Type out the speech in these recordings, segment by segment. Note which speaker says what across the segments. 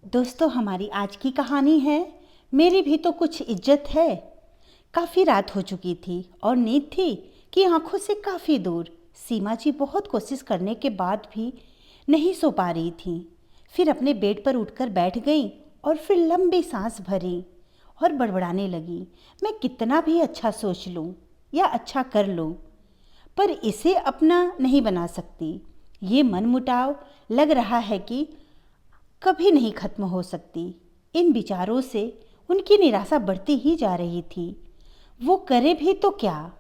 Speaker 1: दोस्तों, हमारी आज की कहानी है मेरी भी तो कुछ इज्जत है। काफ़ी रात हो चुकी थी और नींद थी कि आंखों से काफ़ी दूर। सीमा जी बहुत कोशिश करने के बाद भी नहीं सो पा रही थी। फिर अपने बेड पर उठकर बैठ गई और फिर लंबी सांस भरी और बड़बड़ाने लगी, मैं कितना भी अच्छा सोच लूँ या अच्छा कर लूँ, पर इसे अपना नहीं बना सकती। ये मनमुटाव लग रहा है कि कभी नहीं खत्म हो सकती। इन विचारों से उनकी निराशा बढ़ती ही जा रही थी। वो करे भी तो क्या?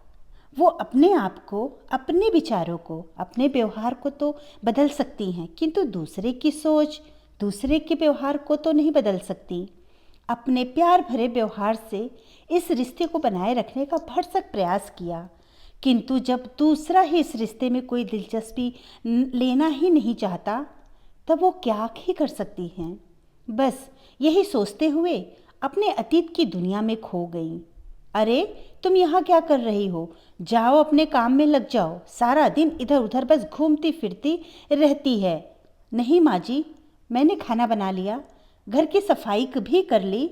Speaker 1: वो अपने आप को, अपने विचारों को, अपने व्यवहार को तो बदल सकती हैं, किंतु दूसरे की सोच, दूसरे के व्यवहार को तो नहीं बदल सकती। अपने प्यार भरे व्यवहार से इस रिश्ते को बनाए रखने का भरसक प्रयास किया, किंतु जब दूसरा ही इस रिश्ते में कोई दिलचस्पी लेना ही नहीं चाहता, तब वो क्या ही कर सकती हैं। बस यही सोचते हुए अपने अतीत की दुनिया में खो गई। अरे, तुम यहाँ क्या कर रही हो? जाओ अपने काम में लग जाओ, सारा दिन इधर उधर बस घूमती फिरती रहती है। नहीं माँ जी, मैंने खाना बना लिया, घर की सफाई भी कर ली।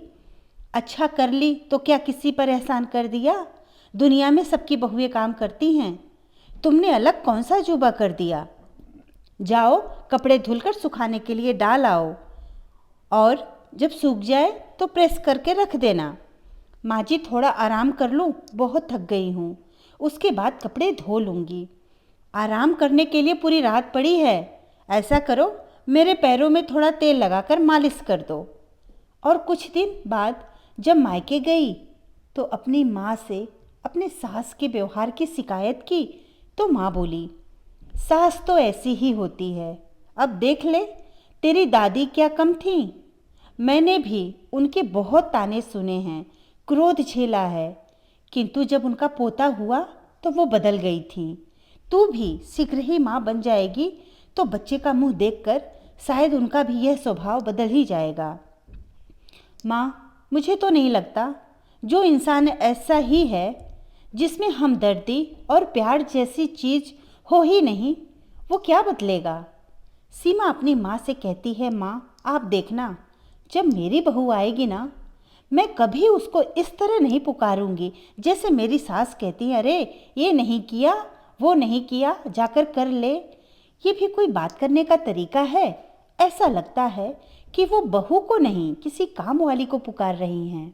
Speaker 1: अच्छा कर ली तो क्या किसी पर एहसान कर दिया? दुनिया में सबकी बहुएं काम करती हैं, तुमने अलग कौन सा जुबा कर दिया? जाओ कपड़े धुलकर सुखाने के लिए डाल आओ, और जब सूख जाए तो प्रेस करके रख देना। माँ जी, थोड़ा आराम कर लूँ, बहुत थक गई हूँ, उसके बाद कपड़े धो लूँगी। आराम करने के लिए पूरी रात पड़ी है। ऐसा करो, मेरे पैरों में थोड़ा तेल लगाकर मालिश कर दो। और कुछ दिन बाद जब मायके गई तो अपनी माँ से अपने सास के व्यवहार की शिकायत की, तो माँ बोली, सास तो ऐसी ही होती है, अब देख ले, तेरी दादी क्या कम थी? मैंने भी उनके बहुत ताने सुने हैं, क्रोध झेला है, किंतु जब उनका पोता हुआ तो वो बदल गई थी। तू भी शीघ्र ही माँ बन जाएगी तो बच्चे का मुंह देखकर शायद उनका भी यह स्वभाव बदल ही जाएगा। माँ, मुझे तो नहीं लगता। जो इंसान ऐसा ही है जिसमें हमदर्दी और प्यार जैसी चीज़ हो ही नहीं, वो क्या बदलेगा? सीमा अपनी माँ से कहती है, माँ आप देखना, जब मेरी बहू आएगी ना, मैं कभी उसको इस तरह नहीं पुकारूंगी जैसे मेरी सास कहती है, अरे ये नहीं किया, वो नहीं किया, जाकर कर ले। ये भी कोई बात करने का तरीका है? ऐसा लगता है कि वो बहू को नहीं, किसी काम वाली को पुकार रही हैं।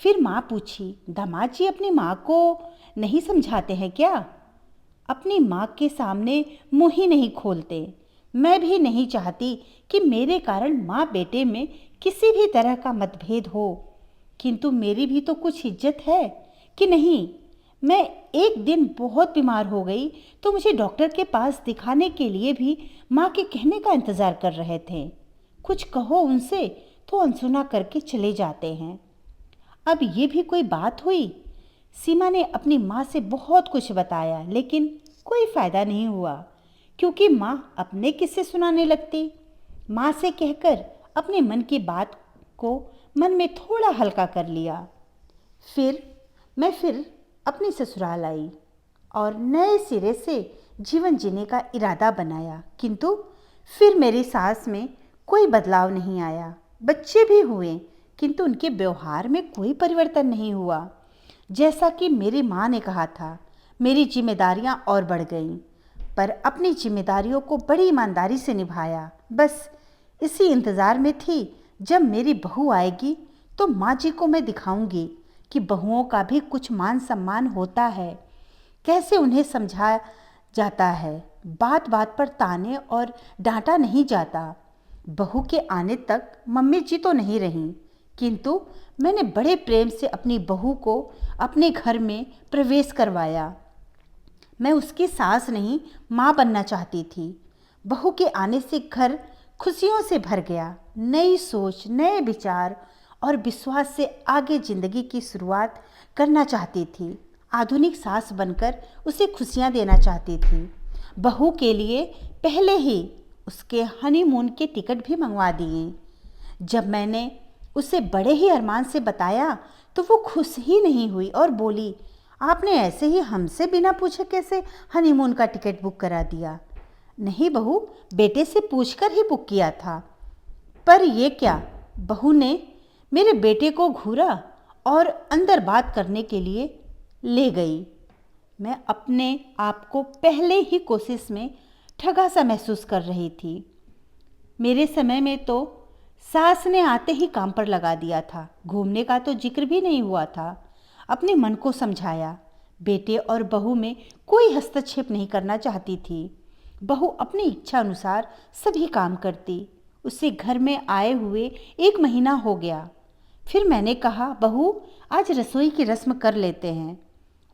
Speaker 1: फिर माँ पूछी, दामाद जी अपनी माँ को नहीं समझाते हैं क्या? अपनी माँ के सामने मुंह ही नहीं खोलते। मैं भी नहीं चाहती कि मेरे कारण माँ बेटे में किसी भी तरह का मतभेद हो, किंतु मेरी भी तो कुछ इज्जत है कि नहीं? मैं एक दिन बहुत बीमार हो गई तो मुझे डॉक्टर के पास दिखाने के लिए भी माँ के कहने का इंतज़ार कर रहे थे। कुछ कहो उनसे तो अनसुना करके चले जाते हैं। अब ये भी कोई बात हुई? सीमा ने अपनी माँ से बहुत कुछ बताया, लेकिन कोई फ़ायदा नहीं हुआ, क्योंकि माँ अपने किस्से सुनाने लगती। माँ से कहकर अपने मन की बात को मन में थोड़ा हल्का कर लिया। फिर अपनी ससुराल आई और नए सिरे से जीवन जीने का इरादा बनाया, किंतु फिर मेरी सास में कोई बदलाव नहीं आया। बच्चे भी हुए, किंतु उनके व्यवहार में कोई परिवर्तन नहीं हुआ। जैसा कि मेरी माँ ने कहा था, मेरी जिम्मेदारियाँ और बढ़ गईं, पर अपनी जिम्मेदारियों को बड़ी ईमानदारी से निभाया। बस इसी इंतज़ार में थी, जब मेरी बहू आएगी तो माँ जी को मैं दिखाऊंगी कि बहुओं का भी कुछ मान सम्मान होता है, कैसे उन्हें समझाया जाता है, बात बात पर ताने और डांटा नहीं जाता। बहू के आने तक मम्मी जी तो नहीं रहीं, किंतु मैंने बड़े प्रेम से अपनी बहू को अपने घर में प्रवेश करवाया। मैं उसकी सास नहीं, माँ बनना चाहती थी। बहू के आने से घर खुशियों से भर गया। नई सोच, नए विचार और विश्वास से आगे जिंदगी की शुरुआत करना चाहती थी। आधुनिक सास बनकर उसे खुशियाँ देना चाहती थी। बहू के लिए पहले ही उसके हनीमून के टिकट भी मंगवा दिए। जब मैंने उसे बड़े ही अरमान से बताया तो वो खुश ही नहीं हुई और बोली, आपने ऐसे ही हमसे बिना पूछे कैसे हनीमून का टिकट बुक करा दिया? नहीं बहू, बेटे से पूछकर ही बुक किया था। पर ये क्या? बहू ने मेरे बेटे को घूरा और अंदर बात करने के लिए ले गई। मैं अपने आप को पहले ही कोशिश में ठगा सा महसूस कर रही थी। मेरे समय में तो सास ने आते ही काम पर लगा दिया था, घूमने का तो जिक्र भी नहीं हुआ था। अपने मन को समझाया, बेटे और बहू में कोई हस्तक्षेप नहीं करना चाहती थी। बहू अपनी इच्छा अनुसार सभी काम करती। उसे घर में आए हुए 1 महीना हो गया। फिर मैंने कहा, बहू आज रसोई की रस्म कर लेते हैं।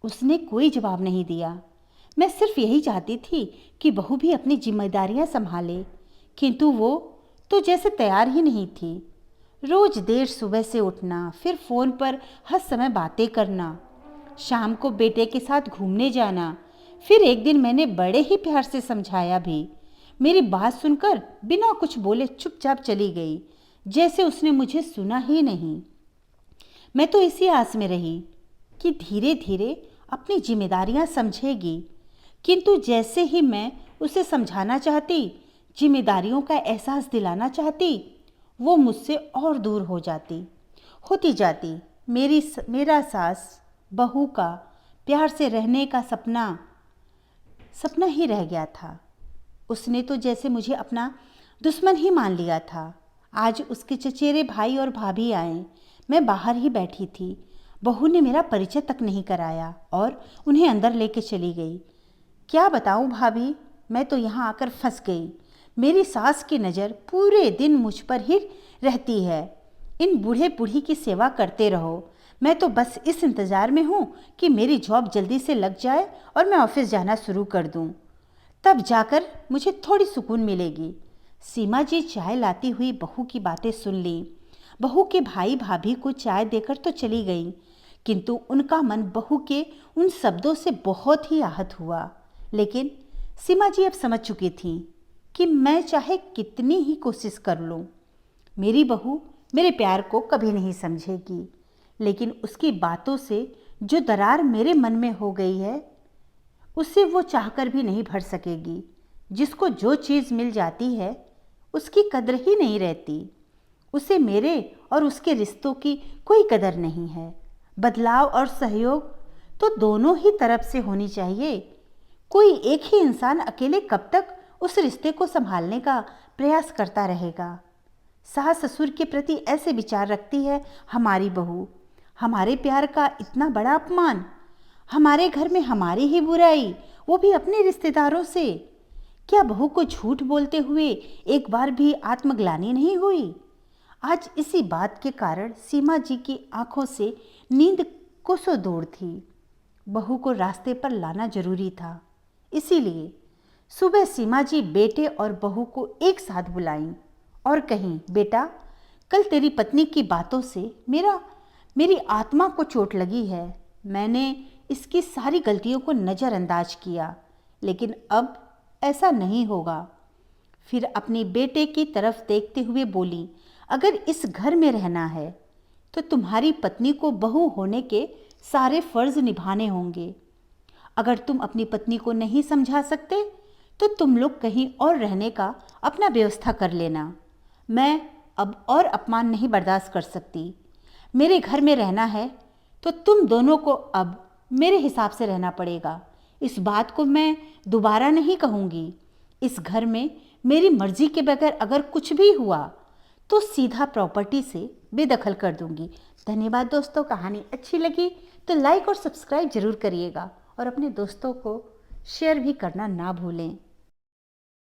Speaker 1: उसने कोई जवाब नहीं दिया। मैं सिर्फ यही चाहती थी कि बहू भी अपनी जिम्मेदारियां संभाले, किंतु वो तो जैसे तैयार ही नहीं थी। रोज देर सुबह से उठना, फिर फ़ोन पर हर समय बातें करना, शाम को बेटे के साथ घूमने जाना। फिर एक दिन मैंने बड़े ही प्यार से समझाया भी। मेरी बात सुनकर बिना कुछ बोले चुपचाप चली गई, जैसे उसने मुझे सुना ही नहीं। मैं तो इसी आस में रही कि धीरे धीरे अपनी जिम्मेदारियां समझेगी, किंतु जैसे ही मैं उसे समझाना चाहती, जिम्मेदारियों का एहसास दिलाना चाहती, वो मुझसे और दूर होती जाती। मेरा सास बहू का प्यार से रहने का सपना ही रह गया था। उसने तो जैसे मुझे अपना दुश्मन ही मान लिया था। आज उसके चचेरे भाई और भाभी आए। मैं बाहर ही बैठी थी। बहू ने मेरा परिचय तक नहीं कराया और उन्हें अंदर लेके चली गई। क्या बताऊं भाभी, मैं तो यहाँ आकर फंस गई। मेरी सास की नज़र पूरे दिन मुझ पर ही रहती है। इन बूढ़े बूढ़ी की सेवा करते रहो। मैं तो बस इस इंतज़ार में हूँ कि मेरी जॉब जल्दी से लग जाए और मैं ऑफिस जाना शुरू कर दूँ। तब जाकर मुझे थोड़ी सुकून मिलेगी। सीमा जी चाय लाती हुई बहू की बातें सुन ली। बहू के भाई भाभी को चाय देकर तो चली गई, किंतु उनका मन बहू के उन शब्दों से बहुत ही आहत हुआ। लेकिन सीमा जी अब समझ चुकी थी कि मैं चाहे कितनी ही कोशिश कर लूँ, मेरी बहू मेरे प्यार को कभी नहीं समझेगी। लेकिन उसकी बातों से जो दरार मेरे मन में हो गई है, उसे वो चाहकर भी नहीं भर सकेगी। जिसको जो चीज़ मिल जाती है, उसकी कदर ही नहीं रहती। उसे मेरे और उसके रिश्तों की कोई कदर नहीं है। बदलाव और सहयोग तो दोनों ही तरफ से होनी चाहिए। कोई एक ही इंसान अकेले कब तक उस रिश्ते को संभालने का प्रयास करता रहेगा। सास ससुर के प्रति ऐसे विचार रखती है हमारी बहू। हमारे प्यार का इतना बड़ा अपमान, हमारे घर में हमारी ही बुराई, वो भी अपने रिश्तेदारों से। क्या बहू को झूठ बोलते हुए एक बार भी आत्मग्लानि नहीं हुई? आज इसी बात के कारण सीमा जी की आंखों से नींद कोसों दूर थी। बहू को रास्ते पर लाना जरूरी था। इसीलिए सुबह सीमा जी बेटे और बहू को एक साथ बुलाईं और कहीं, बेटा, कल तेरी पत्नी की बातों से मेरी आत्मा को चोट लगी है। मैंने इसकी सारी गलतियों को नज़रअंदाज किया, लेकिन अब ऐसा नहीं होगा। फिर अपने बेटे की तरफ देखते हुए बोली, अगर इस घर में रहना है तो तुम्हारी पत्नी को बहू होने के सारे फर्ज निभाने होंगे। अगर तुम अपनी पत्नी को नहीं समझा सकते तो तुम लोग कहीं और रहने का अपना व्यवस्था कर लेना। मैं अब और अपमान नहीं बर्दाश्त कर सकती। मेरे घर में रहना है तो तुम दोनों को अब मेरे हिसाब से रहना पड़ेगा। इस बात को मैं दोबारा नहीं कहूँगी। इस घर में मेरी मर्जी के बगैर अगर कुछ भी हुआ तो सीधा प्रॉपर्टी से बेदखल कर दूंगी। धन्यवाद दोस्तों। कहानी अच्छी लगी तो लाइक और सब्सक्राइब जरूर करिएगा और अपने दोस्तों को शेयर भी करना ना भूलें।